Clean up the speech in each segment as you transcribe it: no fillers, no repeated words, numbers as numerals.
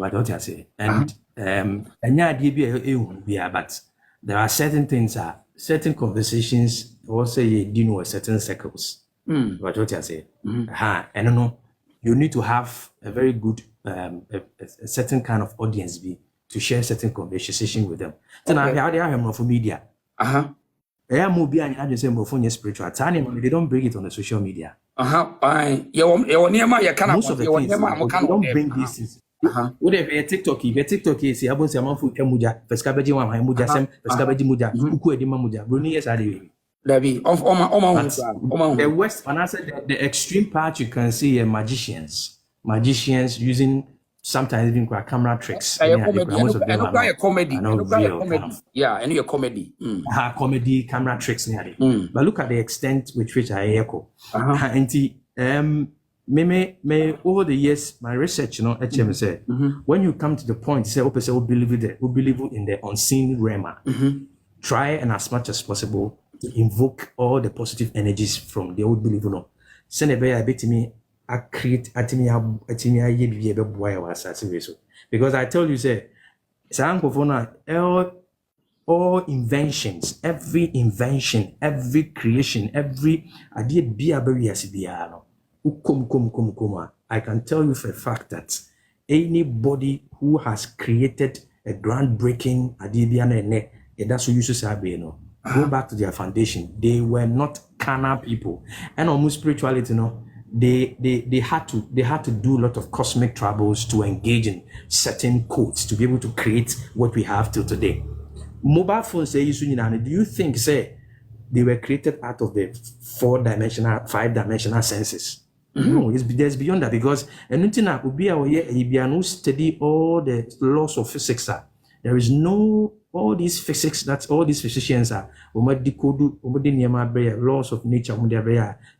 What don't you say? And but there are certain things, certain conversations, also you deal with certain circles. What don't you say? And no, you need to have a very good, a certain kind of audience to share certain conversation with them. So now, how they are for media. Spiritual. They don't bring it on the social media. Fine. Most of the things, they don't bring these things. Whatever a TikTok is, I won't say I'm for Muja, Pescabaji, Muja, Sam, Pescabaji Muja, Uku Edima Muja, Bruni, yes, I do. The West, and I said the extreme part you can see magicians using sometimes even camera tricks. Comedy. Yeah, and your comedy. Comedy, camera tricks. But look at the extent with which I echo. Me over the years, my research, HM said, when you come to the point, say, we believe in the unseen realm. Try and as much as possible to invoke all the positive energies from the old belief. Send a bit to me. I create because I tell you, say, all inventions, every invention, every creation, every idea, I can tell you for a fact that anybody who has created a groundbreaking idea, that's what you should say, go back to their foundation. They were not carnal people, and almost spirituality, they had to do a lot of cosmic travels to engage in certain codes to be able to create what we have till today. Mobile phones, do you think, say, they were created out of the 4-dimensional, 5-dimensional senses? No, there's beyond that, because you study all the laws of physics. There is no all these physics that all these physicians are laws of nature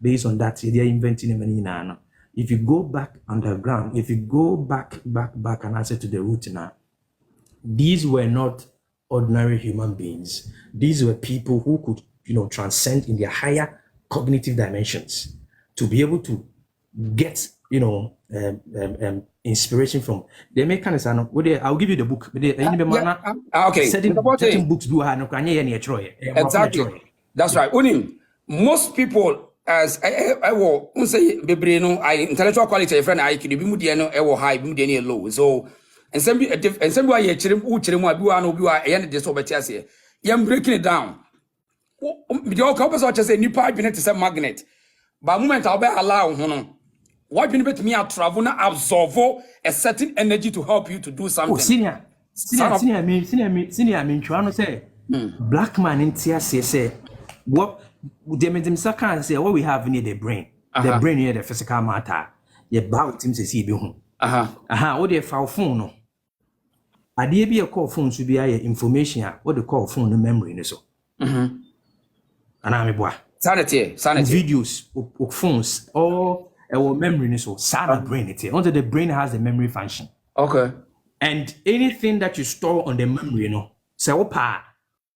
based on that they are inventing them. If you go back underground, if you go back and answer to the root now, these were not ordinary human beings. These were people who could transcend in their higher cognitive dimensions to be able to get inspiration from the mechanism. I'll give you the book. Okay. Certain books do have exactly. That's right. Most people, as I will say, intellectual quality, a friend, I could be mudiano, I will high, mudiano low. So, and some way, I'm breaking it down. The compass or just a new pipe is a magnet. By moment, I'll be allowed. Why do you need me to travel and absorb a certain energy to help you to do something? Senior, I mean, trying to say, black man in TSA say, what the can say, what we have near the brain, the brain near the physical matter, your bout him to see be home. What they foul phone. I did be a call phone to be information, what they call phone the memory in so. And I'm a boy. Sanity. Videos, phones, all. Our memory is so sad brain it. Only the brain has the memory function. Okay. And anything that you store on the memory, say opa,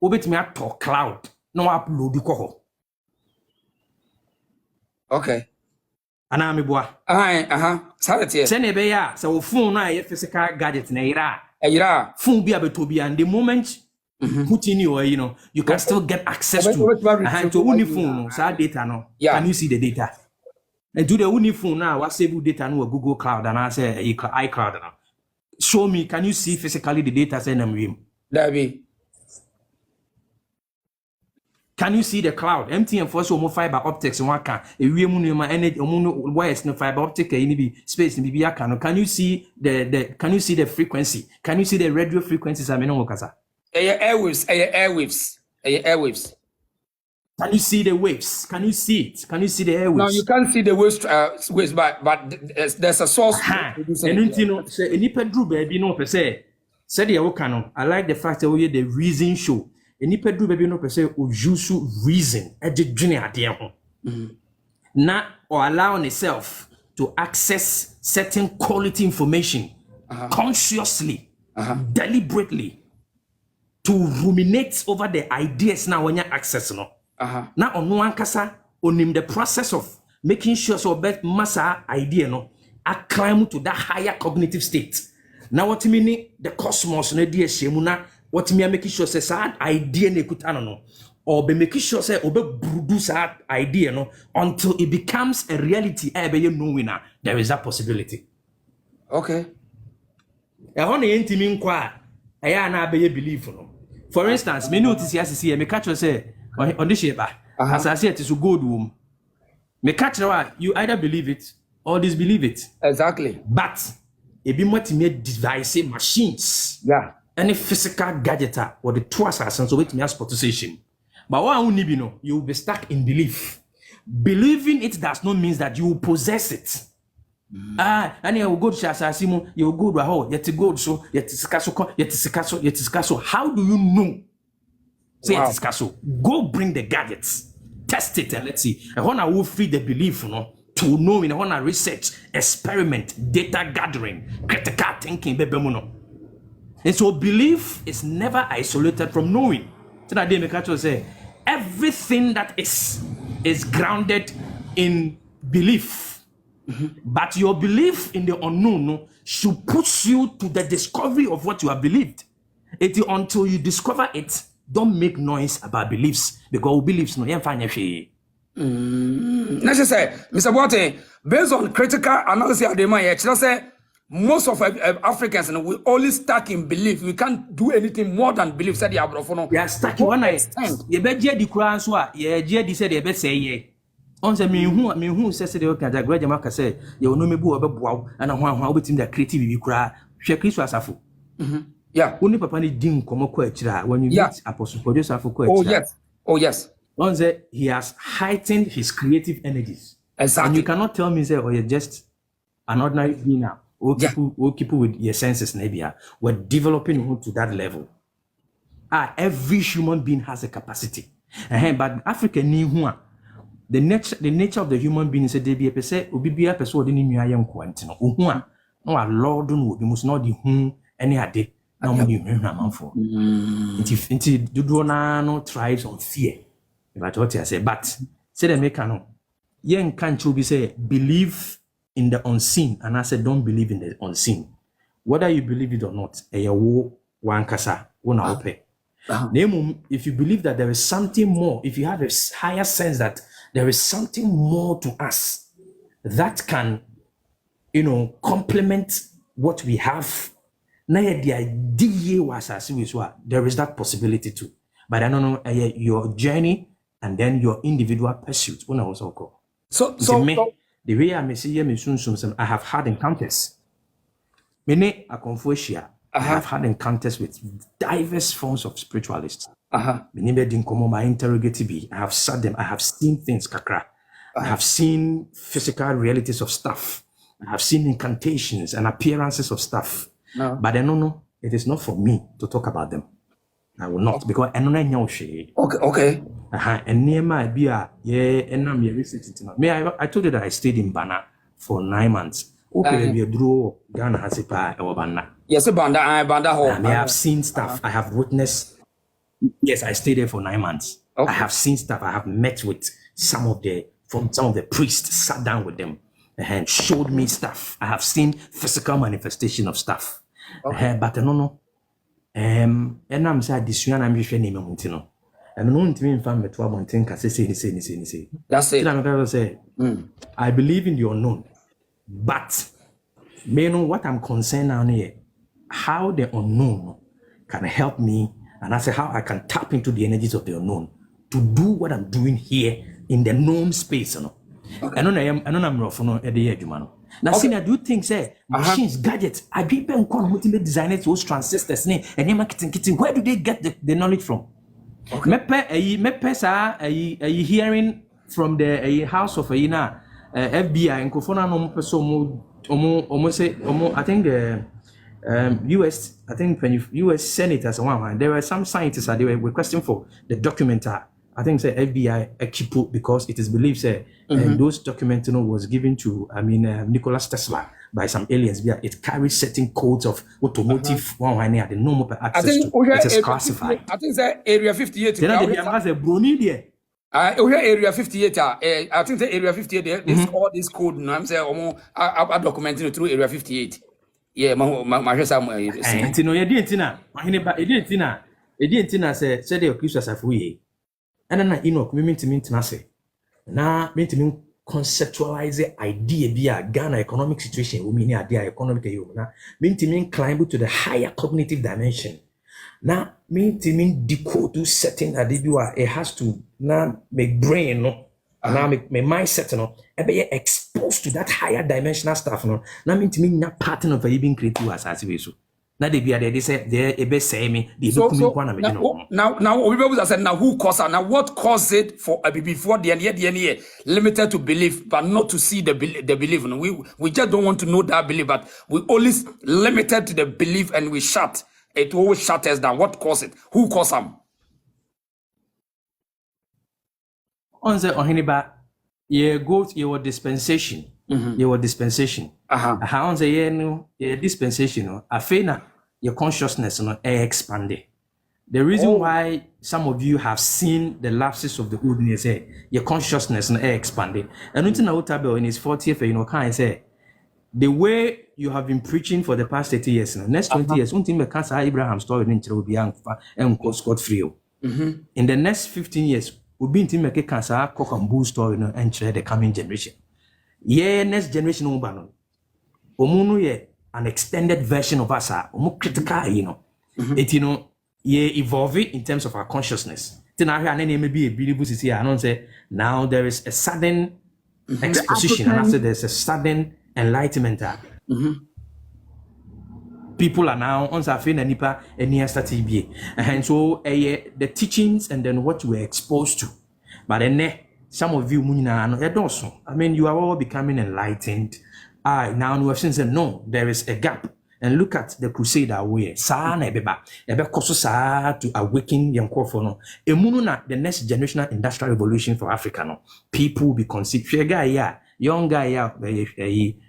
obet me to cloud, no upload the okay. Anami boy. Sanity. Send a bear, so phone na physical gadget na ira. Phone be able to be, and the moment put in your, you can still get access to only phone, so data no. Yeah. Can you see the data? And do the only phone now, what save data no Google Cloud and I say iCloud now. Show me, can you see physically the data send them him? Can you see the cloud? MTN for so more fiber optics in one can. A real energy wires no fiber optic any space in BBA can you see the frequency? Can you see the radio frequencies I mean airwaves. Can you see the waves? Can you see it? Can you see the airwaves? No, you can't see the waves, but there's a source. And say any pedro baby no per se. Said the Okano. I like the fact that we the reason show. Any pedro baby no per se ujusu reason. Not or allowing itself to access certain quality information consciously, deliberately, to ruminate over the ideas now when you access now on one kasa on the process of making sure so best massa idea I climb to that higher cognitive state. Now what mean the cosmos no dey shemu na what me making sure say sad idea na ekuta no or be making sure say obe produce that idea no until it becomes a reality be you knowing na there is that possibility. Okay. E ho na yentimi nkwa eya na be you believe no. For instance, me notice here me catch you say on this shape as I say it is gold womb. Me catch you either believe it or disbelieve it. Exactly. But it be multi-made device machines. Yeah. Any physical gadget or the two assassins so with me as position. But what I need to know, you will be stuck in belief. Believing it does not mean that you will possess it. And you will go to Assasimo, you will go to a hole, yet to go so, yet to Scasso, yet to Scasso, yet to Scasso. How do you know? Say it is Scasso. Go bring the gadgets, test it, and let's see. I want to free the belief, to know in a research, experiment, data gathering, critical thinking, bebemuno. And so belief is never isolated from knowing. So that day Mekacho say everything that is grounded in belief. But your belief in the unknown should push you to the discovery of what you have believed. Until you discover it, don't make noise about beliefs because beliefs no find necessary. Mr. Boate, based on critical analysis of the mind, say most of Africans we only stuck in belief. We can't do anything more than belief. Said the yeah, stuck in one night. You bet the Quran so yeah, said you bet say yeah. On say me who says the okay, the great Jamaica say you know me bu obeboa and ho obetim the creative bi kura hwe Kristo asafo. Yeah. Only papa ni din komo ko akira when you meet apostle producer for ko akira. Oh yes. On say he has heightened his creative energies. Exactly. And you cannot tell me say oh you're just an ordinary being now. We'll keep with your senses maybe. We're developing to that level. Every human being has a capacity. But Africa ni the nature of the human being is a debi pese obi person dey nua ye nkwanti no ohu a no lord no obi must not the any ade na mo ni hwehwa manfo inti dodo na no thrives on fear but what I say but say the make no ye nka nche obi say believe in the unseen and I said don't believe in the unseen whether you believe it or not wo wankasa wo na ope if you believe that there is something more, if you have a higher sense that there is something more to us that can, complement what we have, there is that possibility too. But I don't know your journey and then your individual pursuit. So the way I may see I have had encounters. Many a confucia. I have had encounters with diverse forms of spiritualists. My interrogative. I have sat them. I have seen things, kakra. I have seen physical realities of stuff. I have seen incantations and appearances of stuff. No. But I don't know. It is not for me to talk about them. I will not because I don't know. Okay. And near my beer, and I'm I told you that I stayed in Bana for 9 months. Okay, we draw Ghana has a pie or Bana. Yes, Banda home. I have seen stuff. I have witnessed. Yes, I stayed there for 9 months. Okay. I have seen stuff. I have met with some of the priests, sat down with them, and showed me stuff. I have seen physical manifestation of stuff. Okay. But no. And I'm saying this one. I'm just saying no. And no one to me in family to one thing. Can say. That's it. I'm say. I believe in the unknown, but may know what I'm concerned now here. How the unknown can help me, and I say how I can tap into the energies of the unknown to do what I'm doing here in the known space. Okay. I know I'm rough at the edge, man. Now, see, I do think say machines, gadgets. I be able to design those transistors, and marketing. Where do they get the knowledge from? Okay. Are you hearing from the house of FBI and Kofona no person I think the US, I think US senators one. There were some scientists they were requesting for the document. I think say FBI equipped because it is believed say those documents was given to Nikola Tesla by some aliens. It carries certain codes of automotive one the normal access to. It is classified. I think that Area 58. Area 58. I think the Area 58. This all this code. I'm saying I documenting through Area 58. Yeah, my say. Enti no ye di enti na ahene ba edi enti na se de okristo asafo ye ana na Enoch mentimi ntena se na mentimi conceptualize idea bi a Ghana economic situation we mean idea economic you na mentimi climb to the higher cognitive dimension na mentimi decode certain idea bi wa it has to na make brain no na make mindset no e be exposed to that higher dimensional stuff no na mentimi nya pattern of even creative asase we so na de bia they say there e be say me the now we people said now who caused it? Now what caused it for before the end limited to belief but not to see the belief. We just don't want to know that belief, but we always limited to the belief and we shut it. Always shut us down. What caused it? Who caused them? On the ohiniba ye go your dispensation. Your dispensation. On the ye dispensation no afena your consciousness no expanded. The reason why some of you have seen the lapses of the old is your consciousness no expanded. And until now Tabel in his 40th can say the way you have been preaching for the past 30 years now, next 20 years, until me cancer Abraham story in Cherubian and Scott free. In the next 15 years, we'll be in make cancer cock and bull story and share the coming generation. Yeah, next generation ubano. Omunu ye an extended version of us omu critical, it ye evolve in terms of our consciousness. Then I may be a believable to see I say now there is a sudden exposition and after there's a sudden enlightenment. People are now on Safin and Nipa and near TB. And so the teachings and then what we're exposed to. But then some of you, I mean, you are all becoming enlightened. Now we have seen that no, there is a gap. And look at the crusader way. Sa na ebeba. Ebe koso sa to awaken young no. Emunu na the next generational industrial revolution for Africa no. People will be conceived. Young guy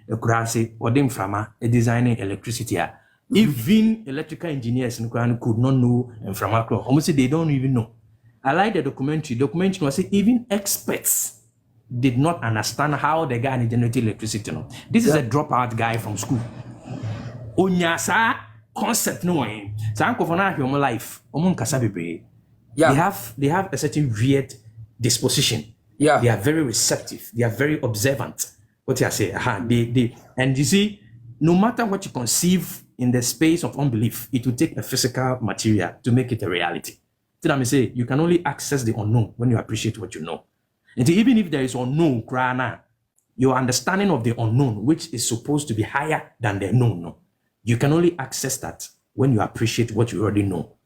kurase odem frama designing electricity. Even electrical engineers could not know frama. Almost they don't even know. I like the documentary. Documentary was even experts did not understand how the guy generated electricity. No. This is a dropout guy from school. Onyasa concept no way. So uncle for now human life. They have a certain weird disposition. Yeah. They are very receptive. They are very observant. What I say, and you see, no matter what you conceive in the space of unbelief, it will take a physical material to make it a reality. So I say you can only access the unknown when you appreciate what you know. And even if there is unknown, your understanding of the unknown, which is supposed to be higher than the known, no. You can only access that when you appreciate what you already know.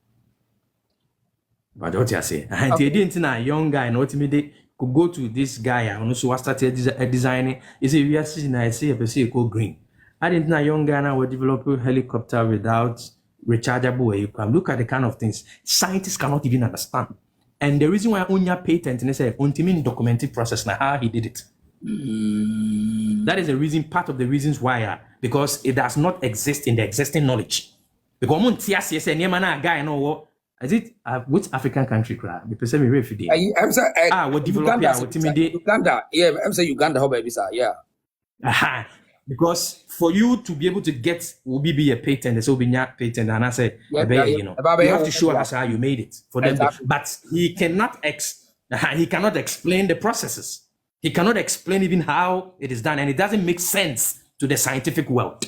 But what I say, and they didn't know a young guy, and ultimately could go to this guy and also started designing. Is a we are seeing I say a go green. I didn't know a young guy now will develop a helicopter without rechargeable where you can look at the kind of things scientists cannot even understand. And the reason why Onya patent and say ultimate documented process now how he did it. That is the reason, part of the reasons why, because it does not exist in the existing knowledge. Because guy know is it which African country cry? The person we refugee. I'm sorry. What develop Uganda. Yeah, I'm saying Uganda. How baby sir? Yeah. Because for you to be able to get will be a patent, so be patent, and I say, you have to show us how you made it for them. Exactly. But he cannot explain the processes. He cannot explain even how it is done, and it doesn't make sense to the scientific world.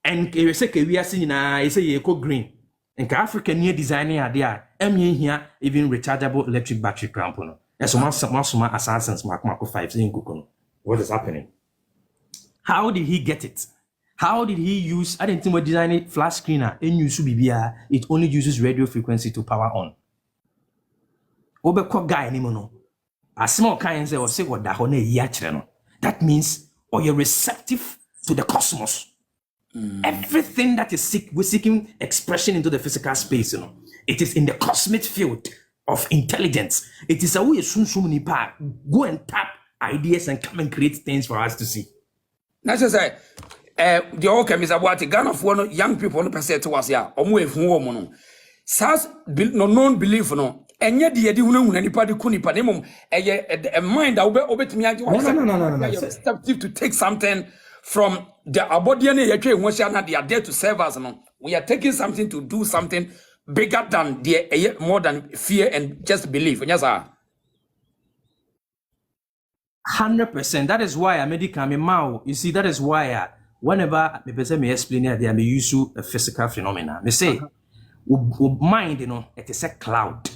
And we are seeing eco green. And Africa near designing idea, here even rechargeable electric battery cramp. That's one assassins Mark 5 saying what is happening? How did he get it? How did he use? I didn't think we're designing flash screener. It only uses radio frequency to power on. Guy anymore. A small kind say or say what that means or you're receptive to the cosmos. Everything that is we're seeking expression into the physical space, it is in the cosmic field of intelligence. It is a way soon go and tap ideas and come and create things for us to see. That's just say the old is about Ghana for young people on per to us, yeah, or move woman. Says no known belief, no. And yet the idea anybody couldn't a mind that will be me receptive to take something from the abodian they are there to serve us. No, we are taking something to do something bigger than the more than fear and just belief. Yes, sir. 100%. That is why I made it come in. You see, that is why whenever me person me explain it, they are used to a physical phenomena. Me say, mind, you know, it is a cloud.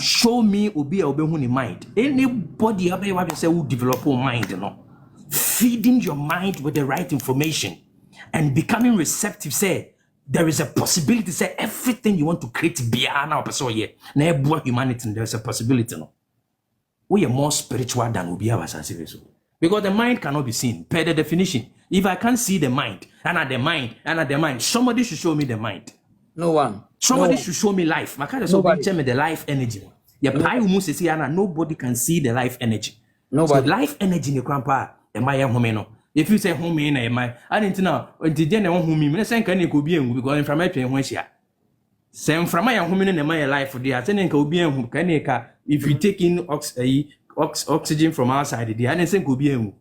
Show me obi mind. Anybody ever say who develop a mind, you know, feeding your mind with the right information and becoming receptive. Say there is a possibility. Say everything you want to create beyond our person here. Now humanity, there is a possibility. No, we are more spiritual than we are sensitive. Because the mind cannot be seen per the definition. If I can't see the mind, somebody should show me the mind. No one. Somebody should show me life. Nobody tell me the life energy. Nobody can see the life energy. Nobody. So life energy in the grandpa. Am I home? If you say home, am I didn't know. Did home me? Say can you be because from my pain when she say from my home in my life for the attending could be if you take in oxygen from outside, the other could be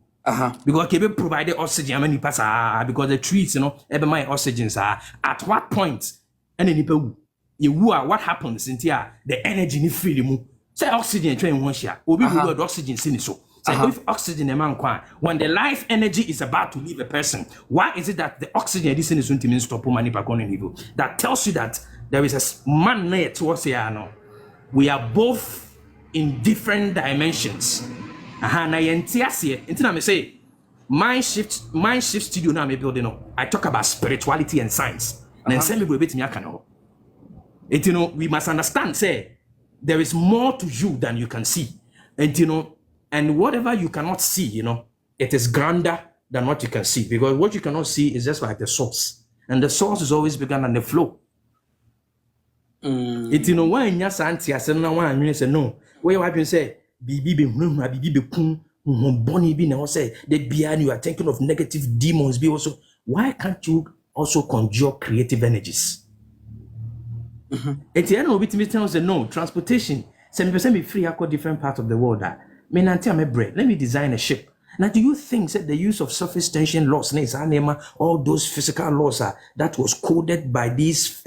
because can provide oxygen many pass because the trees, you know, every my oxygens are at what point. And then what happens in here? The energy you feel you say oxygen train one share. Obi the oxygen sin so. If oxygen when the life energy is about to leave a person, why is it that the oxygen this is going to stop money back on niveau? That tells you that there is a man there towards here now. We are both in different dimensions. Na yentia me say mind shift studio now me building up. I talk about spirituality and science. And send me go bit me akano. And you know, we must understand, say, there is more to you than you can see. And you know, and whatever you cannot see, you know, it is grander than what you can see. Because what you cannot see is just like the source. And the source is always bigger than the flow. It you know, when you're santi, I said, no one, you say, no. Where you say, Bibi Bonnie be now say, the behind you are thinking of negative demons, be also. Why can't you also conjure creative energies? At the end of it, me say no transportation. 70% be free across different parts of the world. Let me design a ship. Now, do you think that the use of surface tension laws, all those physical laws that was coded by these,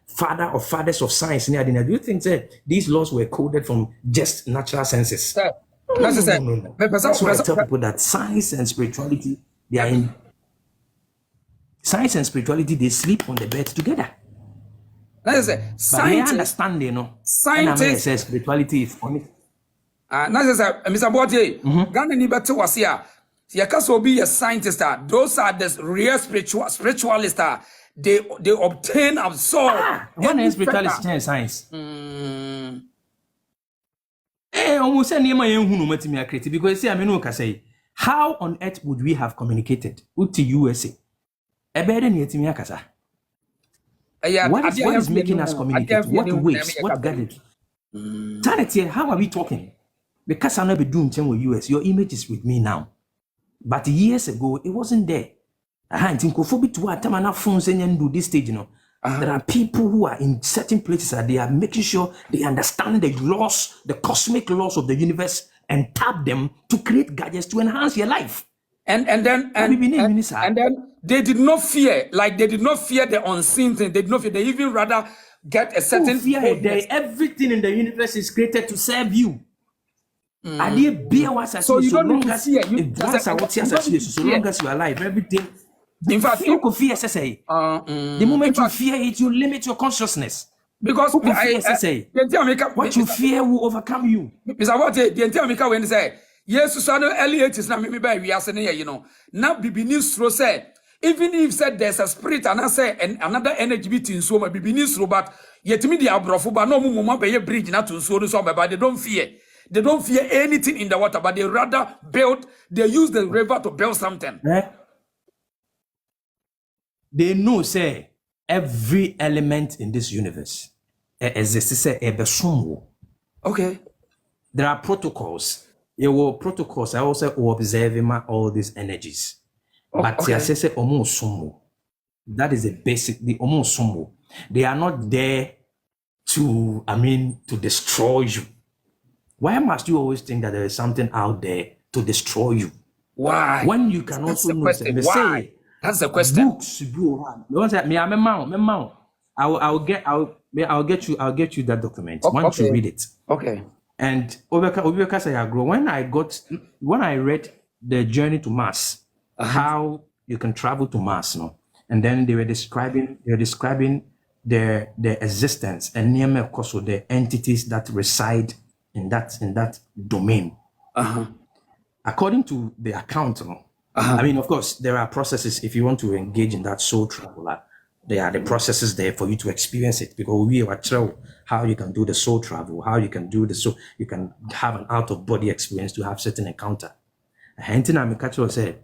fathers of science? Do you think that these laws were coded from just natural senses? No. That's why I tell people that science and spirituality, science and spirituality, they sleep on the bed together. That's it. Science, I understand, you know. Science says spirituality is on it. Mr. Bote, Ghana ni better was here. Yakaso be a scientist. Those are the real spiritualists. They obtain, absorb. One is spiritualist and science. Almost any my own who met me creative because I mean, say, how on earth would we have communicated with the USA? What is making us communicate? What waves? What gathered? Target, how are we talking? Because I'm not be doing with US. Your image is with me now. But years ago, it wasn't there. I think phones and do this stage, you know. There are people who are in certain places they are making sure they understand the laws, the cosmic laws of the universe, and tap them to create gadgets to enhance your life. And then they did not fear, the unseen thing. They did not fear. They even rather get a certain fear. Everything in the universe is created to serve you. So you don't need to fear. So long as you are alive, everything. In fact, you could fear SSA. The moment you fear it, you limit your consciousness. Because what you fear will overcome you. Mr. What the entire when say yes, so no Elliot is not maybe by we are saying, you know. Now Bibinistro said, even if said there's a spirit and I say and another energy between so my Bibinistro, but yet me the abrofu, but no moment by a bridge not to so but they don't fear. They don't fear anything in the water, but they rather they use the river to build something. They know, say, every element in this universe exists, okay. There are protocols. There were protocols. I also observe all these energies. But that is the basic, the omosumo. They are not there to destroy you. Why must you always think that there is something out there to destroy you? Why? When you can That's also the know, question. they Why? say That's the question. books should be around. Me want say me I'm a man. I'll get you that document once you Okay. read it. Okay. And Obeka say I grow. When I read the journey to Mars, how you can travel to Mars, no, and then they were describing the existence and near of course the entities that reside in that domain. According to the account, no, I mean, of course, there are processes if you want to engage in that soul travel. There are the processes there for you to experience it because we are trying how you can do the soul travel, how you can do the soul, you can have an out of body experience to have certain encounter. Hentin Amikacho said,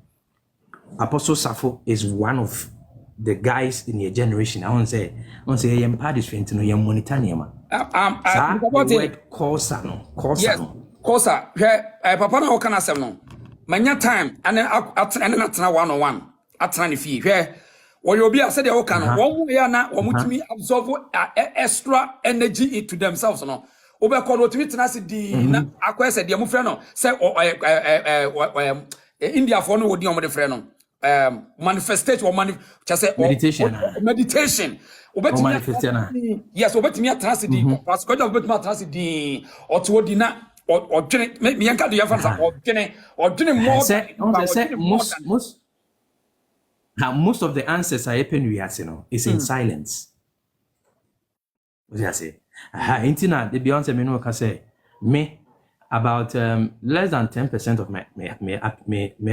Apostle Safo is one of the guys in your generation. I want to say, I'm part of it, you're monetarian. The word Corsa, no. Yes, Corsa. Papa na okana sem no. Manya time and atena 101. Atena ne fie. When you be said the okana, one ya na omutimi absorb extra energy into themselves no. Obekọ no timi tena se di na akwa se de mo frɛ no say India for no wodi omo de frɛ no. Manifestation or meditation. Yes, obetimi atransi di parce que obetimi atransi di otwo di na or dwene me yanka do yafa or dwene most of the answers I open we ask, is in silence. What do I say? Intina the Beyonce me no can say me about less than 10% of my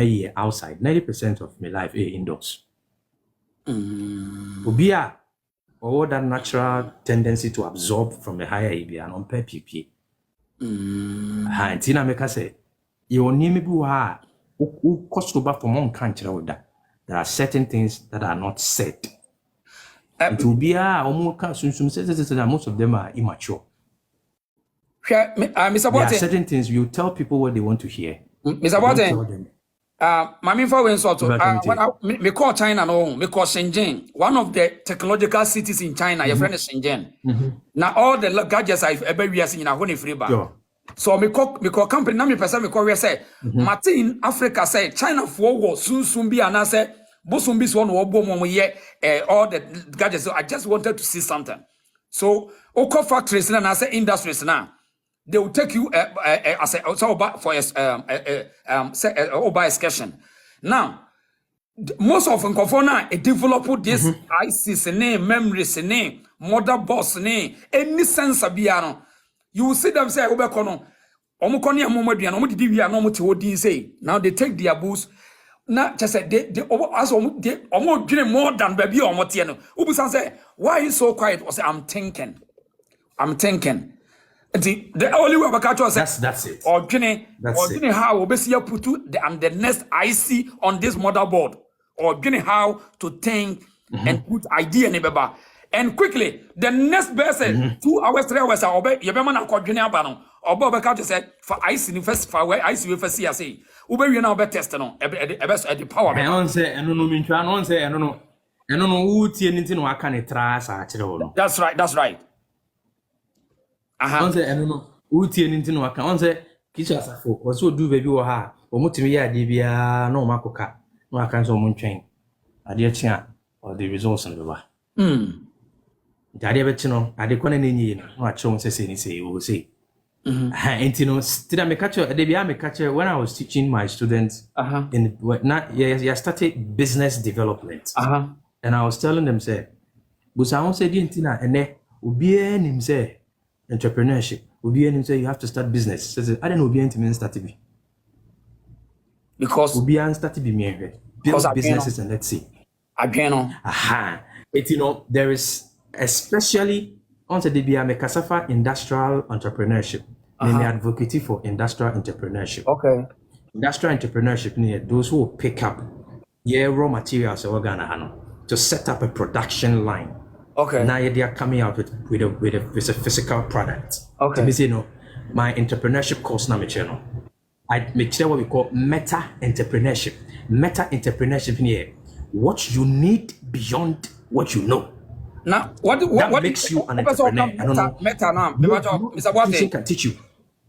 year outside, 90% of my life indoors. Ubia or that natural tendency to absorb from the higher EB and on PP. Tina make us say you name me who cost over from one country with that. There are certain things that are not said. It will be most of them are immature. Mr. There are certain things you tell people what they want to hear. Mr. Boten, Mami for when sort of me call China no, me call Shenzhen, one of the technological cities in China. Your friend is Shenzhen. Now all the gadgets I've ever seen in a honey free bar. So me call company. Now me person me call we say Martin Africa say China for war soon be and I say Bosumbi one or bomb all the gadgets. So I just wanted to see something. So Oko factories and I say industries now. They will take you as for by excursion. Now, most of them now develop this IC's name, memories name, motherboard's name, any sense of piano. You will see them say, Obekono, Omukoni and Momodian, Omudi and Omoti say. Now they take their boost. Now, just say they almost doing more than baby or Motiano. Ubusan say, why are you so quiet? I say, I'm thinking. The only way about that's it. Or how obviously put and the next IC on this motherboard. Or how to think and put idea in the and quickly the next best 2 hours, 3 hours I'll be Yabama called Junior Bano. Or Bob said for IC first for where IC with CSA. Ube you now be testing on at the power. I don't say I don't know who anything I can try. That's right. I don't know who anything I can say kitchen for also do baby or her or multimedia debia no macoca no I can't so moon train a dear chan or the results on the bar. Daddy Betino, I decon any what Chong says any say you will say. And still I catch a catcher when I was teaching my students in I started business development. And I was telling them say Busa won't say dintina and ne ubi him say entrepreneurship. Ubi him say you have to start business. Says I don't know ubi to start to be. Because ubi start to be me build businesses and let's see. Again. There is especially on the DBA Mekasafa industrial entrepreneurship. Then the advocacy for industrial entrepreneurship. Okay. Industrial entrepreneurship near those who pick up raw materials to set up a production line. Okay. Now they are coming out with a physical product. Okay. So, my entrepreneurship course now I make what we call meta entrepreneurship. Meta entrepreneurship here, what you need beyond what you know. Now, what makes you an entrepreneur? Meta now. Mr. Bote can teach you.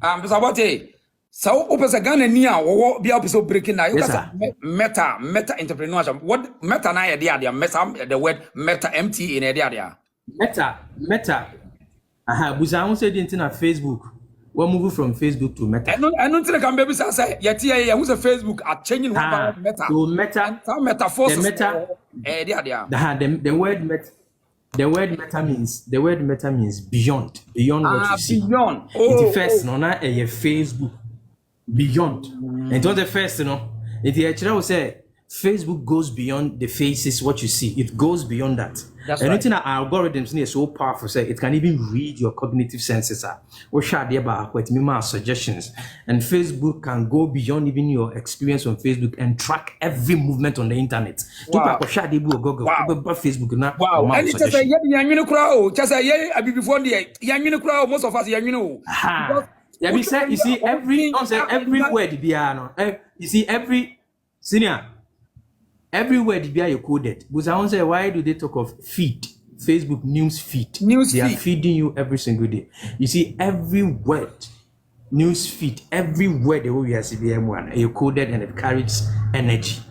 Mr. Bote, So open a Ghana near or be up so breaking now. You Yes, can say meta entrepreneurship. What meta na idea? Meta the word meta MT in idea. Meta. Busa won say the thing na Facebook. We move from Facebook to Meta. I don't think I can be say yet here who's a Facebook are changing one meta. So Meta, Some metaphors. the Meta, the word meta means beyond what you see. Beyond. It first no na Facebook beyond. And it was the first, If you actually say Facebook goes beyond the faces, what you see, it goes beyond that. That's anything that algorithms are so powerful, say it can even read your cognitive senses. What shall they about suggestions? And Facebook can go beyond even your experience on Facebook and track every movement on the internet. Wow. Facebook now. Wow. And it's just a young crowd. Just a year before the young crowd, most of us young. Yeah, you see every word you see every senior. Every word you coded. But I want to say, why do they talk of feed? Facebook news feed. They are feeding you every single day. You see, every word, news feed, every word the way we are CBM1, you coded and it carries energy.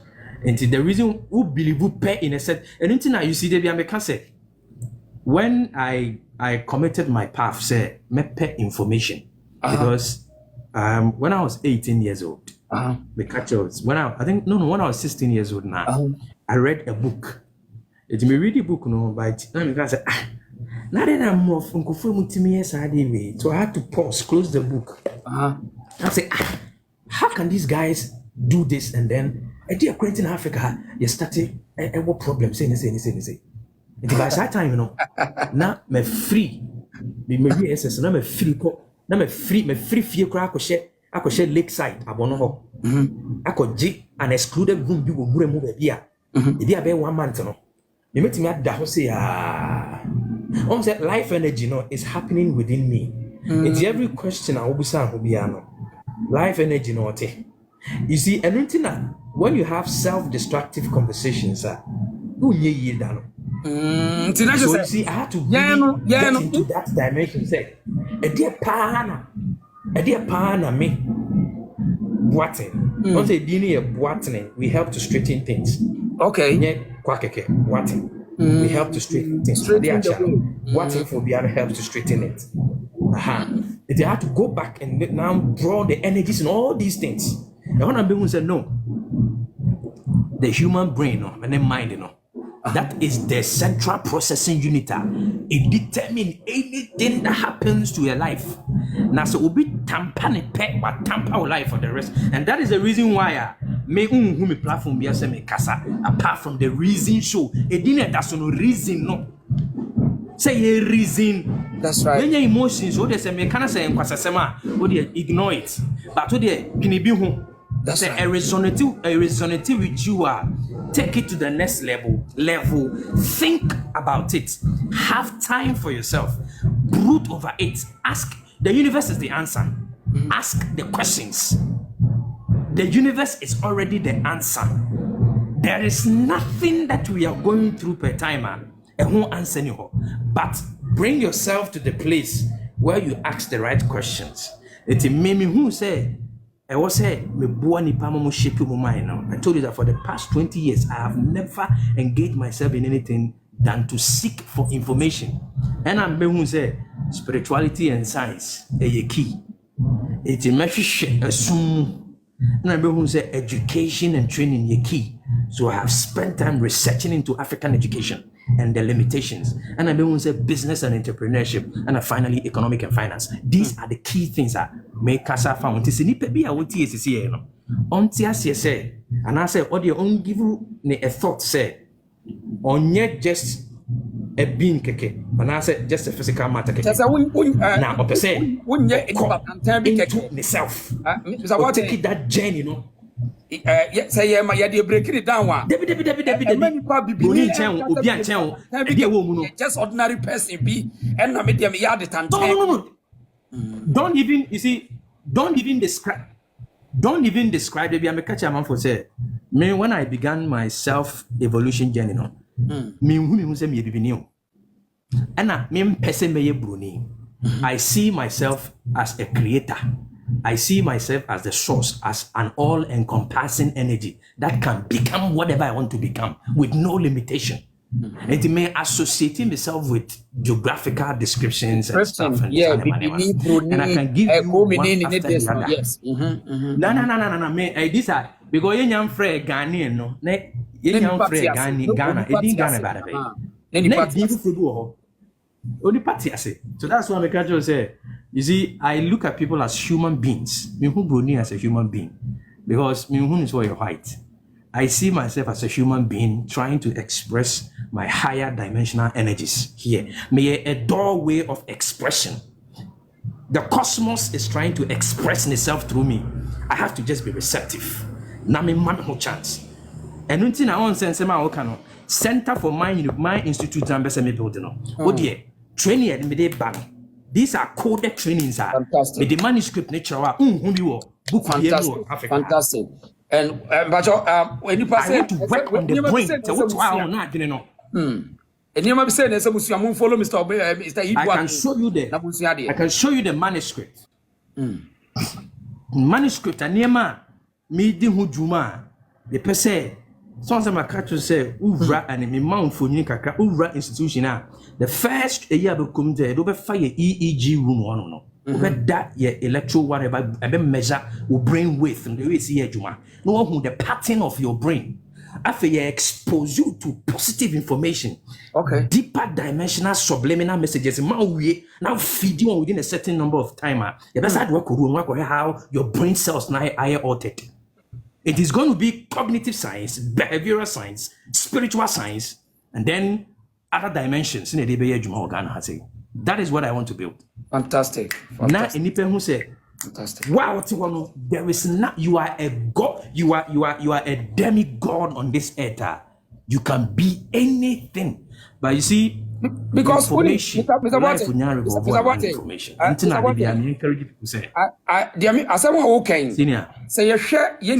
And the reason who believe who pay in a set, anything that you see, they be say, when I committed my path, say, me pay information. Because when I was 18 years old, the catcher was when I was 16 years old now. I read a book. It may read the book, but now you can say, now that I'm more from so I had to pause, close the book. I say, how can these guys do this? And then a dear creating Africa, you started what problem? Say. And by that time, now me free. Maybe SS, now me free. Now me free fear crack I could share lakeside abono ho. I could jig an excluded room you will move a beer. If you have 1 month, you met me at the house. On that life energy is happening within me. It's every question I will be life energy you see, anything when you have self-destructive conversations, so you see, I had to really get into that dimension. Say, a dear partner, me. Boating. Not a dinner boating. We help to straighten things. Okay. Boating. We help to straighten things. Boating for the other helps to straighten it. They have to go back and now draw the energies and all these things. The one I'm said no. The human brain and the mind, that is the central processing unit. It determines anything that happens to your life. Now, so be tamper life for the rest, and that is the reason why me platform be me kasa. Apart from the reason show, it didn't that's no reason no. Say a reason. That's right. When your emotions, what they say me cannot say kwasasema, what they ignore it, but what they pinibi home. That's right. A resonative with you take it to the next level. Think about it. Have time for yourself. Brood over it. Ask. The universe is the answer. Ask the questions. The universe is already the answer. There is nothing that we are going through per time and won't answer you. But bring yourself to the place where you ask the right questions. It made me who say. I was saying, I told you that for the past 20 years, I have never engaged myself in anything than to seek for information. And I'm going to say, spirituality and science are key. It's a message, and I'm going to say, education and training are key. So I have spent time researching into African education and the limitations. And I'm going to say business and entrepreneurship, and finally economic and finance. These are the key things that make us found. It's nipa bi a woti esisi no. Onti ase say, and I say, or the on give you a thought say, onye just a being keke, and I say just a physical matter keke. Now, up say, into the self. Take that journey, say my idea breaking it down one. Just ordinary person be and I made them yard it and no. Don't even describe the be I'm a catcher man for say me when I began my self-evolution journey me who say me be new and me person me bruni. I see myself as a creator. I see myself as the source, as an all-encompassing energy that can become whatever I want to become with no limitation. It may associate myself with geographical descriptions and stuff and yeah, and I can give you one after the other. yes. No. Me, these are because you young friend Ghanaian, no. You young friend Ghana, it didn't Ghana by the way. Only party I say. So that's why I can say. You see, I look at people as human beings. Me who Bruni as a human being, because me who is why you're white. I see myself as a human being trying to express my higher dimensional energies here. May a doorway of expression. The cosmos is trying to express itself through me. I have to just be receptive. Na me man no chance. And until I want sense ma okano. Center for Mind Institute ambassador me build no. Oh dear. Training at me dey ban. These are coded trainings. Fantastic. With the manuscript nature book fantastic. And but when you pass I want to work on the brain. So what I didn't know. And you might be saying there's some follow Mr. I can show you the manuscript. Manuscript and near me di hujuma. The per se songs of my catcher say Uvra and me mount for Nikaka Uvra institution. The first year will come there, over fire EEG room one no. Over that your electro whatever measure will brain width and the way see Juma. No who the pattern of your brain. After you expose you to positive information, okay, deeper dimensional subliminal messages, now feed you within a certain number of time. You better work how your brain cells now are altered. It is going to be cognitive science, behavioral science, spiritual science, and then other dimensions. That is what I want to build. Fantastic. Now, anyone who say, fantastic. Wow, there is not. You are a god. You are a demigod on this earth. You can be anything. But you see, because information, I said, okay. Senior. Say you share ye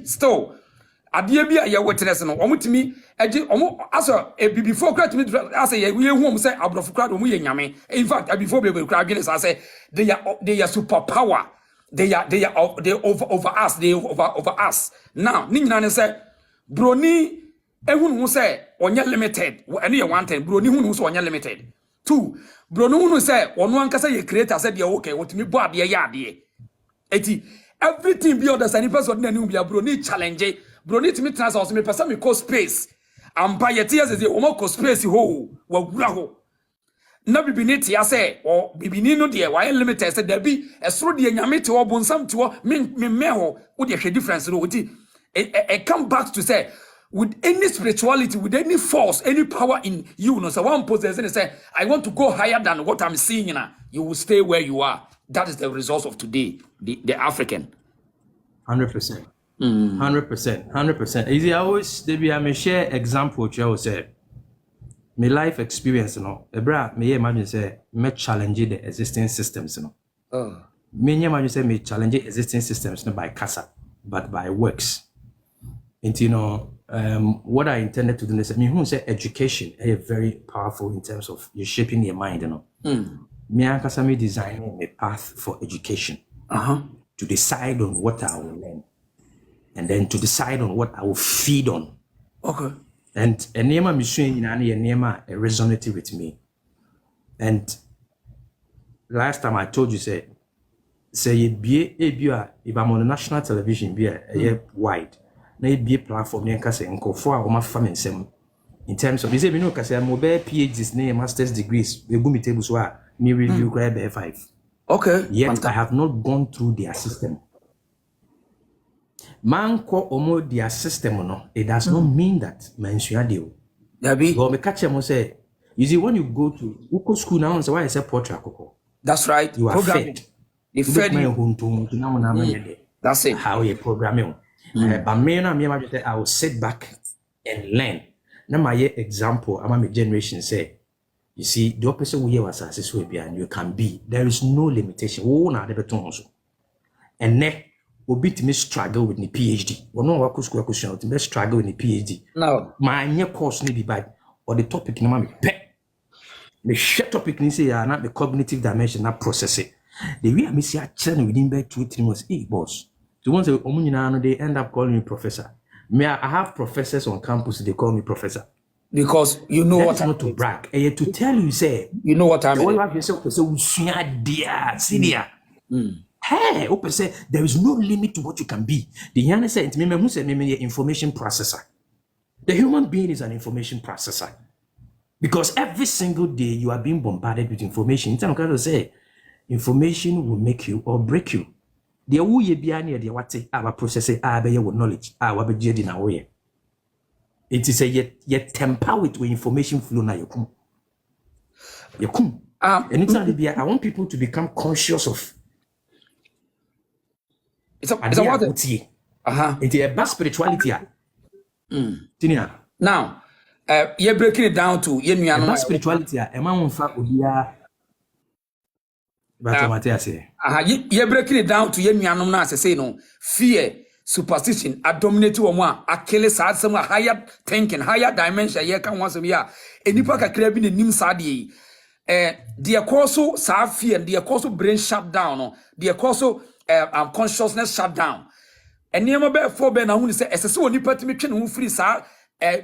still. Adia bi a witness no omutimi agi aso before credit me say we hu say abrofo crowd omu ye nyame. In fact before be crowd again say they are superpower. They over us, they over us. Now ni nyina ne say broni ehunu hu say onye limited ene ye one thing broni hunu say onye limited. Two, broni hunu say onu ankasa ye creator say de okay wotimi bo ade ye ade. Eti everything be understand person na ni bia broni challenge. Bro, need to meet us also. Me person me call space. And by your tears is the call space ho. Wa na bibiniti ya say or bibini no de why limited said there be a sro de nyame to obonsam to me ho wo de difference no oti I come back to say with any spirituality, with any force, any power in you, no, so one possess and say, I want to go higher than what I'm seeing now. You will stay where you are. That is the result of today, the African. 100%. 100%. Easy. I always maybe I may share example which I will say. My life experience, Ebra, may imagine say me challenge the existing systems, Me imagine say me challenge existing systems not by casa, but by works. And what I intended to do is me who say education is very powerful in terms of you shaping your mind, Me and casa me designing a path for education. To decide on what I will learn. And then to decide on what I will feed on. Okay. And Nema Misuin in Ani and Nema resonated with me. And last time I told you, say if I'm on national television, be a wide, be a platform, and go for my family. In terms of, you say, because I'm mobile PhDs, master's degrees, we boom tables were me review grab F5. Okay. Yet I have not gone through their system. Man ko omo their system no, it does not mean that man deal. Dabi. Go me catch them say, you see when you go to Uko school now, so why I say portrait koko. That's right. You are fed. They fed you. That's it. How you programming. But me I will sit back and learn. Now my example, I'm a generation say, you see, the opposite way was as will be and you can be. There is no limitation. And ne obit me struggle with the PhD. Or no work school question, me struggle with the PhD. No. My course need be bad or the topic no me pet. The share topic ni say ya not the cognitive dimension, not processing. The way I miss ya children within by 2-3 months, hey boss. So once they end up calling me professor. Me, I have professors on campus, they call me professor. Because you know That what is time not to brag. And yet to tell you, say, you know what time all it you is. have yourself to say, dear, senior. Hey, open say there is no limit to what you can be. The Yana said, me who said me information processor. The human being is an information processor. Because every single day you are being bombarded with information. It's kind of say, information will make you or break you. The who ye be any the what our processing be your knowledge. Be jedi na way. It is a yet temper with information flow na yokum. Anytime I want people to become conscious of. It's a what? It's a bad spirituality. Now, you're breaking it down to bad spirituality. You're breaking it down to yenuanum say no fear, superstition, a dominate one, a kill sad some higher thinking, higher dimension. Yeah, can once a year. Any pack a crab in the nim sadi. The also fear, the also brain shut down, the also consciousness shut down. And near my bed for Ben, I want to say, as a so nipa to me, who free sir,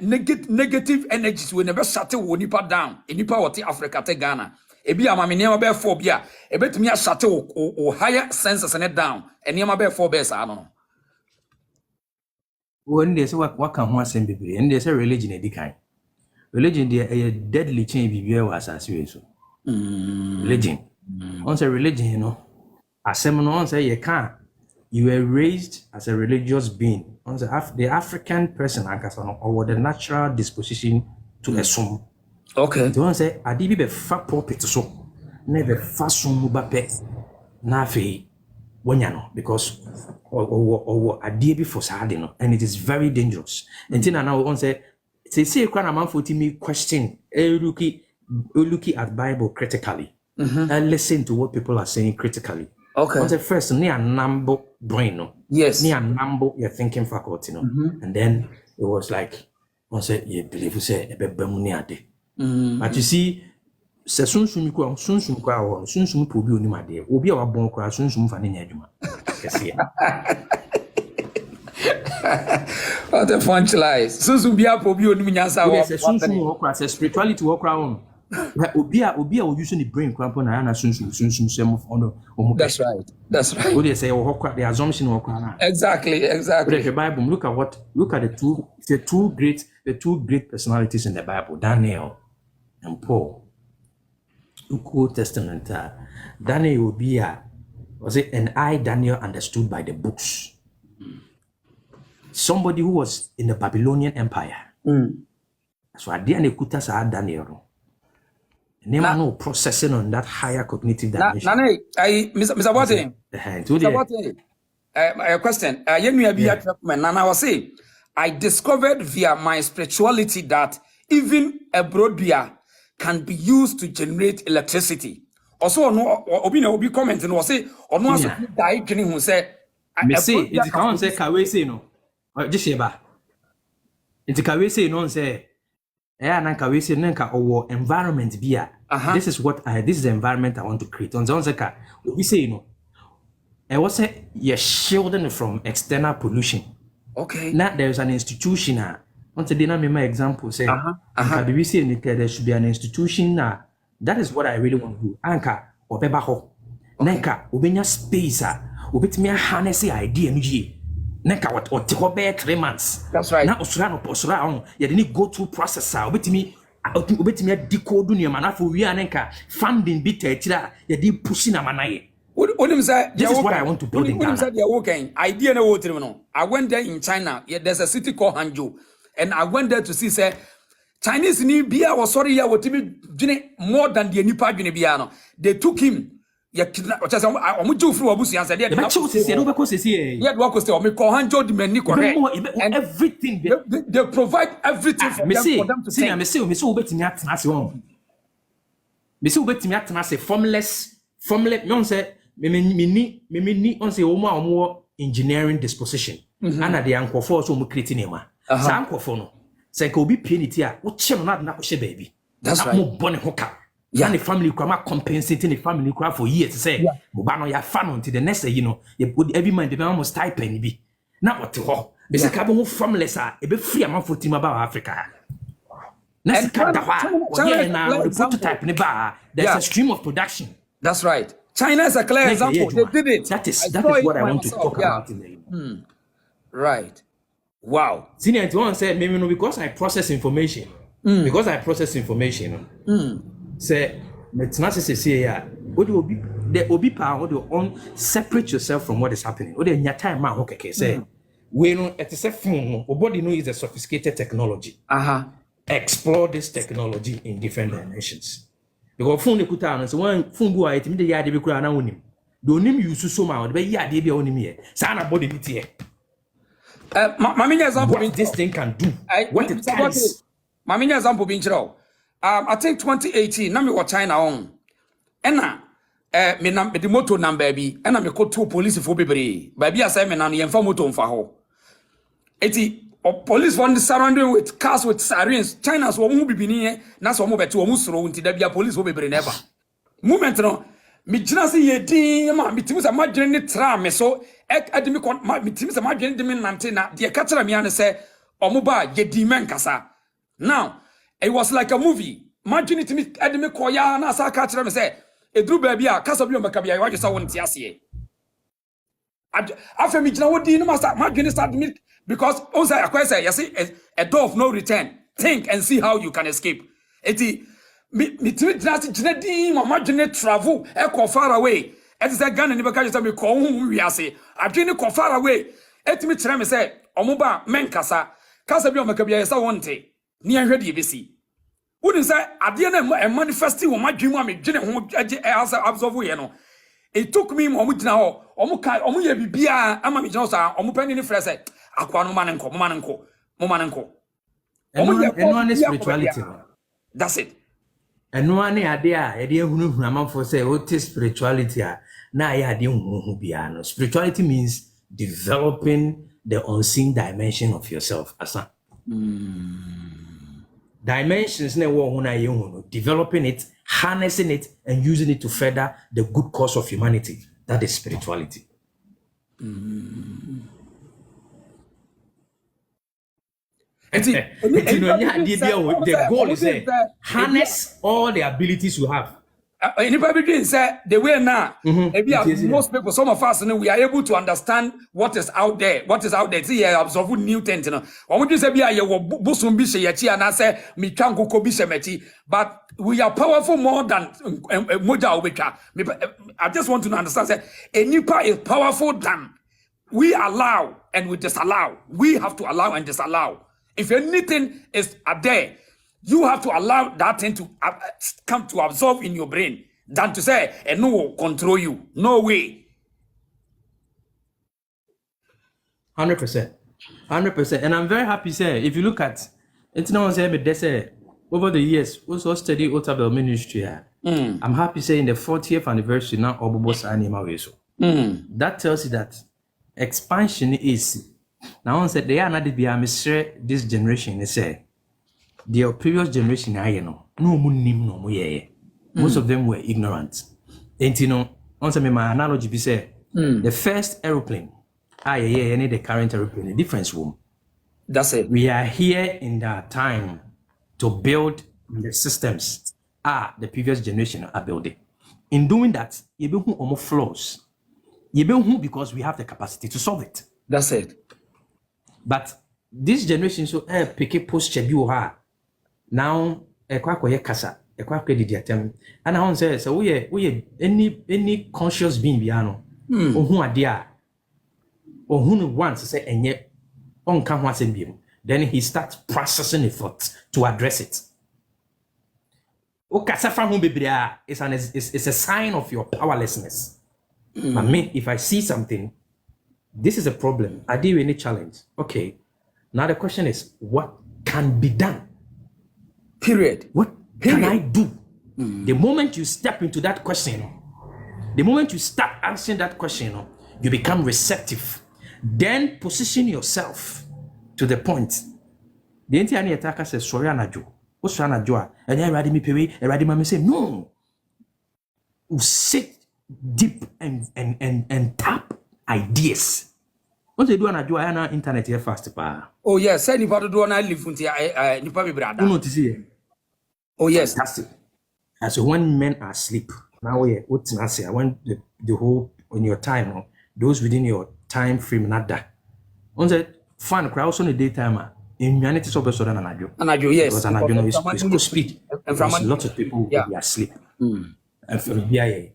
negative energies will never shut nipa down. In nipa what Africa te Ghana. Ebi ama me near my bed for beer, a bit me a shut or higher senses and it down. And near my bed for bears, I don't know. When they say what can one send baby, and they say religion a decay. Religion, they a deadly change be was as so. Religion. Once a religion, you know, as someone say you can't. You were raised as a religious being. On the African person, or the natural disposition to assume. Okay. So one say, I did be fat puppet so never fast soon bape na fe wanyano because or a dear before sardino, and it is very dangerous. And then now one say a man for me question looking at Bible critically and listen to what people are saying critically. Okay. On the first, near number brain, no. Yes. Near number your thinking faculty, no. And then it was like, one said, you believe you say a beboniade. But you see, soon pobi oni made. Obi a bon kra soon fa ne nyadwuma. Kese. What a punchline. Soon be a pobi oni nyansa wo. Soon wo kra say spirituality wo kra on. Obi a use the brain cramp na na soon sem on. That's right. That's right. What they say the assumption wo kra na. Exactly. The Bible, look at the two great personalities in the Bible, Daniel and Paul. Old Testament, Daniel will be and I, Daniel, understood by the books. Somebody who was in the Babylonian Empire. So I didn't kuta sa Daniel. No processing on that higher cognitive dimension. Mr. Botte. Mr. Botte. A question. Nana was saying, I discovered via my spirituality that even a broad beer can be used to generate electricity. Also, no, obi commenting was say, or no, die getting who say, I say, it's can't say, Kawe say no, just sheba. It's Kawe say no, say, Kawe say, Nanka or environment beer. This is the environment I want to create. On Zonzeka, we say no. I was say, you're shielding from external pollution. Okay. Now there's an institution. Once again, I my example say, there should be an institution. That is what I really want to do. Anka obebaho, nenka obenya space. Obetimi harness idea nji. Nenka what 3 months. That's right. Now osura on. You didn't go through processor. Obetimi decode dunia manafo we nenka funding bit etira. You did pushing a manaye. This is what I want to build in Ghana. Idea no. I went there in China. There's a city called Hangzhou. And I went there to see, say, Chinese ni bia was sorry ya more than the nipa biano. They took him. Ya kidnap. Which is omuju fru obusi answer. They and everything. They provide everything for them to think. Formless. Me on say omo engineering disposition. Ana de ankofo so mo create nema. Sa ankofo no. Say ka obi pie ni ti a wo che no na ko she baby. That's right. Mo bone hoka. And the family crama compensating the family crowd for years to say, Mubano ya fan until the next day, you know, you put every month they almost type and be. Now what to ho? They say carbon families are a bit free amount for team about Africa. Next China, now the prototype in the bar, there's a stream of production. That's right. China is a clear example. They did it. That is what I want to talk about in the Right. Wow. Senior, it won't say maybe no because I process information. Because I process information. Say, it's not to say, what will be the obi power or on separate yourself from what is happening. Or then your time, man, okay, say, we know it is a phone, or body know is a sophisticated technology. Explore this technology in different dimensions. Because phone could tell us one phone go out, the idea be crying on him. Don't him use so much, but yeah, they be on him here. Sana body bit here. What this thing can do, what it carries. Mammy example being I think 2018, na me wa China on. Ena me the motor number bi, ena me call two police for bebre. Baby asay me na yemfa motor mfa ho. Eti police one surrounding with cars with sirens. China's wo mu bibini na so mo beto wo mu soro nti da bia police wo bebre never. Moment no me gina se ye din ma me timi se madwene ne tra me so edimi me timi se madwene de me nante na de ka tira me ane se omo ba ye din men kasa. Now, it was like a movie. Imagine it me edeme koya na sa ka kire me say edru ba bia kasa bi o makabia you just want to see. After me gina wodi no master imagine start me because also I say you see a door of no return. Think and see how you can escape. Eti me timi gina din ma imagine travel e ko far away. Eti say Ghana ni be ka just me ko hu wi ase. Adwene ko far away. Eti me kire me say omo ba men kasa bi o makabia you say want to ni ahwe de besi wouldn't say ade na manifesting wo madwemu am dwene ho absorb ye no it took me mo gina ho omo ye bibia ama me gina so omo pani ni frɛ sɛ akwa no manenko omo ye spirituality. That's it. Eno ane ade a ye de ehunu amanfo say what is spirituality na ye ade hu bia no. Spirituality means developing the unseen dimension of yourself asa. Dimensions developing it, harnessing it, and using it to further the good cause of humanity. That is spirituality. The goal is harness all the abilities you have. Anybody say the way now, most people, some of us, we are able to understand what is out there. What is out there? See, absorb new tent. What would you say? But we are powerful more than Moja. I just want to understand that Enipa is powerful than we allow and we disallow. We have to allow and disallow. If anything is there, you have to allow that thing to come to absorb in your brain than to say, and no will control you. No way. 100%. 100%. And I'm very happy, sir. If you look at it's no one say, but they say over the years, also study Otabel ministry. I'm happy saying the 40th anniversary now Obobo Sani. That tells you that expansion is now one said they are not the be this generation, they say. The previous generation, most of them were ignorant. And you know, answer me my analogy be say the first aeroplane, and the current aeroplane, a difference room. That's it. We are here in that time to build the systems the previous generation are building. In doing that, you be almost flaws. You be because we have the capacity to solve it. That's it. But this generation so pick a post schedule now kasa didi atem and I want say so we any conscious being biano ohun ade a ohun once say enye onka ho asem biem then he starts processing the thought to address it. O kasa fa ho bebre a it's a sign of your powerlessness. I mean, if I see something, this is a problem, I deal with any challenge. Okay, now the question is what can be done? Period. What can I do? The moment you step into that question, the moment you start answering that question, you become receptive. Then position yourself to the point. The entire attacker says, sorry, Anajo. Osana joa. And then ready me pay, ready me say, no. You sit deep and tap ideas. What they do on joa na internet here fast pa. Oh yes, say nipa do na live unti nipa be brada. You know to see. Oh yes. Fantastic. And so when men are asleep, now when the whole in your time, those within your time frame not that. On the fun crowds on the daytime, in reality, so better than an Anadio, yes. Because an adjo is good speed. Because lots of people will be asleep. And from here,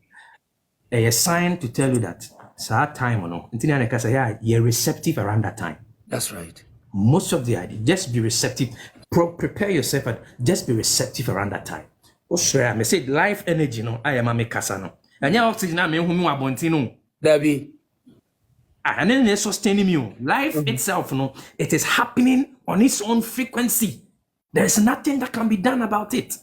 a sign to tell you that sad time or no, you're receptive around that time. That's right. Most of the idea, just be receptive. Prepare yourself and just be receptive around that time. Oh, sure. I say life energy, no, I am a mekasano. And now oxygen, I mean, whom I want to know. Debbie. And then they're sustaining you. Life itself, no, it is happening on its own frequency. There is nothing that can be done about it.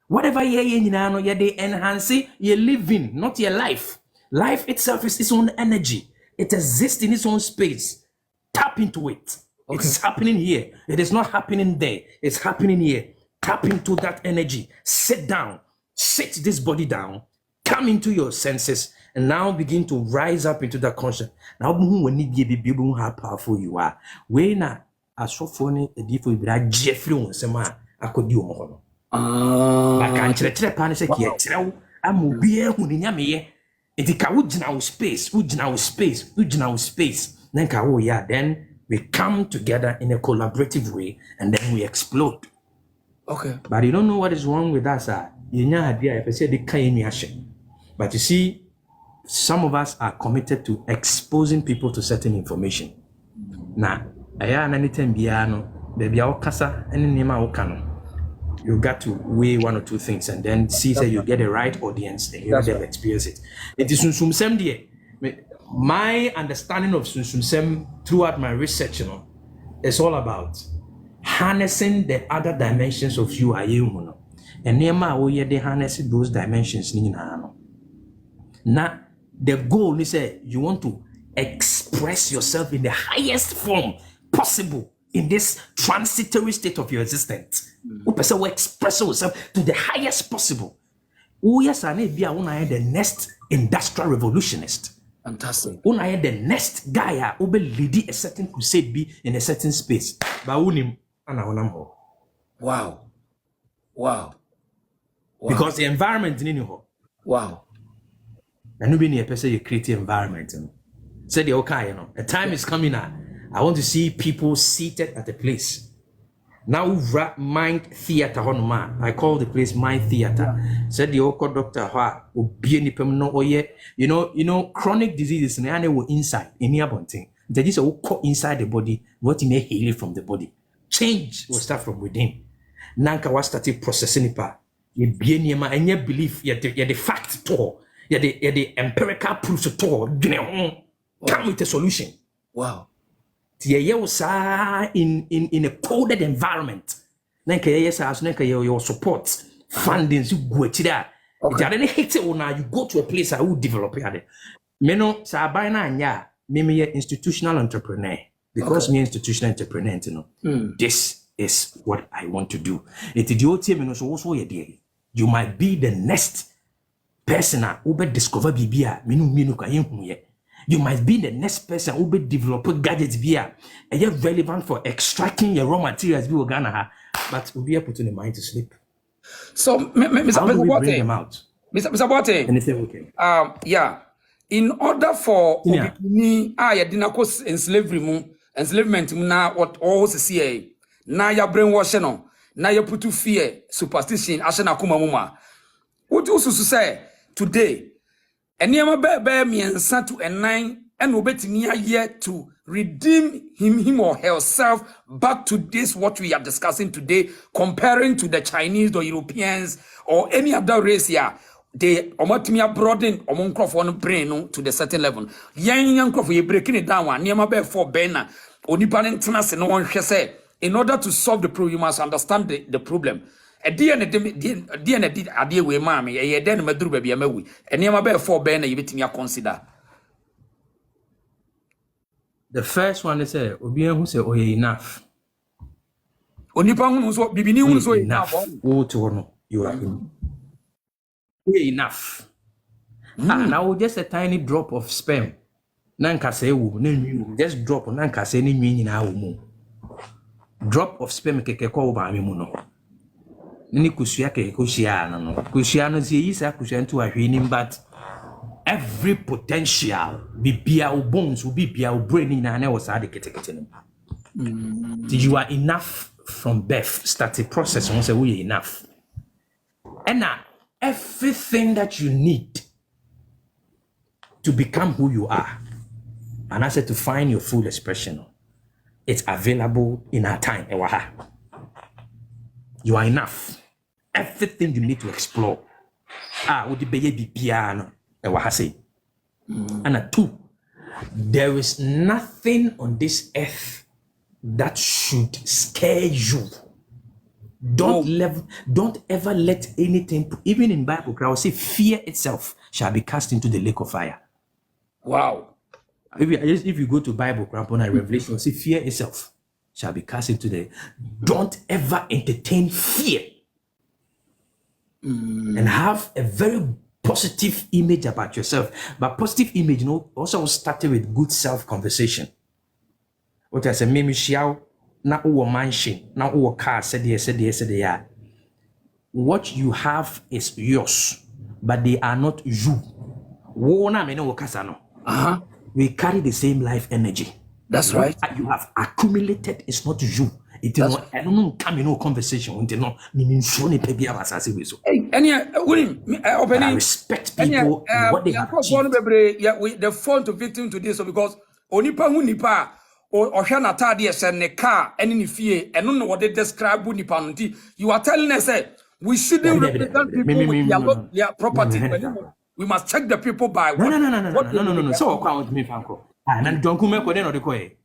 Whatever you know, they enhance your living, not your life. Life itself is its own energy. It exists in its own space. Tap into it. Okay. It's happening here. It is not happening there. It's happening here. Tap into that energy. Sit down. Sit this body down. Come into your senses. And now begin to rise up into that conscious. Now, when you give people how powerful you are. When I saw funny a different Jeffrey on some I could do on. But can't you pan say, I'm here who in me. It is Kawujina space, Ujina space. Then Kawo, yeah, then we come together in a collaborative way and then we explode. Okay. But you don't know what is wrong with us. You know, idea if I say the kind. But you see, some of us are committed to exposing people to certain information. Now, anytime baby kasa you got to weigh one or two things and then see that you get the right audience and you let them experience it. It is Sunsum Sem. My understanding of Sunsum Sem throughout my research, is all about harnessing the other dimensions of you. And near they harness those dimensions. Now, the goal is you want to express yourself in the highest form possible in this transitory state of your existence. You will express yourself to the highest possible. Yes, I need be the next industrial revolutionist. Fantastic. The next guy who will lead a certain crusade be in a certain space. Wow. Wow. Because the environment in you. Wow. And you be a person you create the environment. Say the okay, a time is coming now. I want to see people seated at a place. Now mind theater I call the place mind theater. Said the oko doctor you know chronic diseases and they were inside in your body. They just inside the body, what may heal from the body. Change will start from within. Nanka was started processing it. You be and your belief, you're the fact to you're the empirical proofs to come with a solution. Wow. In a coded environment. Your support, funding, you go to that. You go to a place I will develop it. Meno Sabina me institutional entrepreneur. Because me institutional entrepreneur, this is what I want to do. You might be the next person who will discover Bibia, you might be the next person who will develop gadgets via and you're relevant for extracting your raw materials but we'll be able to the mind to sleep. So how do we bring them out? Mr. Bote, anything okay? Yeah. In order for me, enslavement na what all see na ya brainwash no na ya put fear superstition ashana kuma muma. What you say today? Enema be miensa to a9 and obetimi here to redeem him or herself back to this what we are discussing today, comparing to the Chinese or Europeans or any other race here. They omotimia broaden omoncroft brain to the certain level. Young crop you breaking it down one near be for Bena onipa ntenase no one say in order to solve the problem you must understand the problem. A DNA idea we mammy, a den madru baby a mewi, and near my bed for Ben, you bet me a consider. The first one is Obian who say, oh, enough. Onipa hunu so bibini hunu so enough. You are enough. Now just a tiny drop of sperm. Just drop drop of sperm keke ko ba mi mu no. Ni kusua keke kusia no. Kusua no se yi sa kusua ntu ahwe ni but every potential bibia o bones will bibia o brain na was ade kete no. You are enough from birth. Start the process once we enough. And now everything that you need to become who you are, and I said to find your full expression, it's available in our time. You are enough. Everything you need to explore. Would the baby piano? And two, there is nothing on this earth that should scare you. Don't ever let anything, even in Bible, I will say fear itself shall be cast into the lake of fire. Wow. If you go to Bible, Revelation, see fear itself shall be cast into the. Don't ever entertain fear. And have a very positive image about yourself. But positive image, also started with good self-conversation. What I say, maybe na uwo mansion, na uwo car, said yeah. What you have is yours, but they are not you. We carry the same life energy. That's right. You have accumulated, it's not you. It is not, I don't come conversation until no, I respect people what they have achieved. The phone to victim to this, because onipa hu nipa or hwana tadi se ne car any fear and no what they describe nipa nti. You are telling us we shouldn't represent people with their property. We must check the people by what. No. So account me fanko. And don't come ko den no de ko e.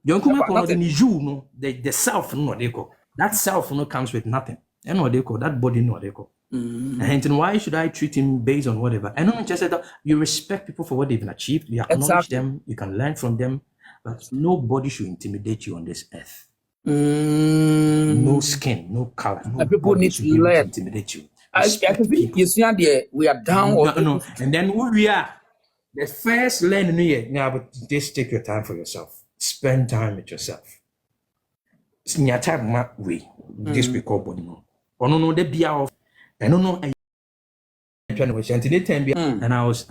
Don't come ko no de you no the self no de ko. That self no comes with nothing. And no de ko that body no de ko. And why should I treat him based on whatever? And not just that you respect people for what they've achieved, you acknowledge them, you can learn from them, but nobody should intimidate you on this earth. No skin, no color. People need to learn. Intimidate you. We are down. No. And then who we are, the first learning here, now, but just take your time for yourself. Spend time with yourself. It's in your time, way. This we call body. No, the be off. I don't know. And I was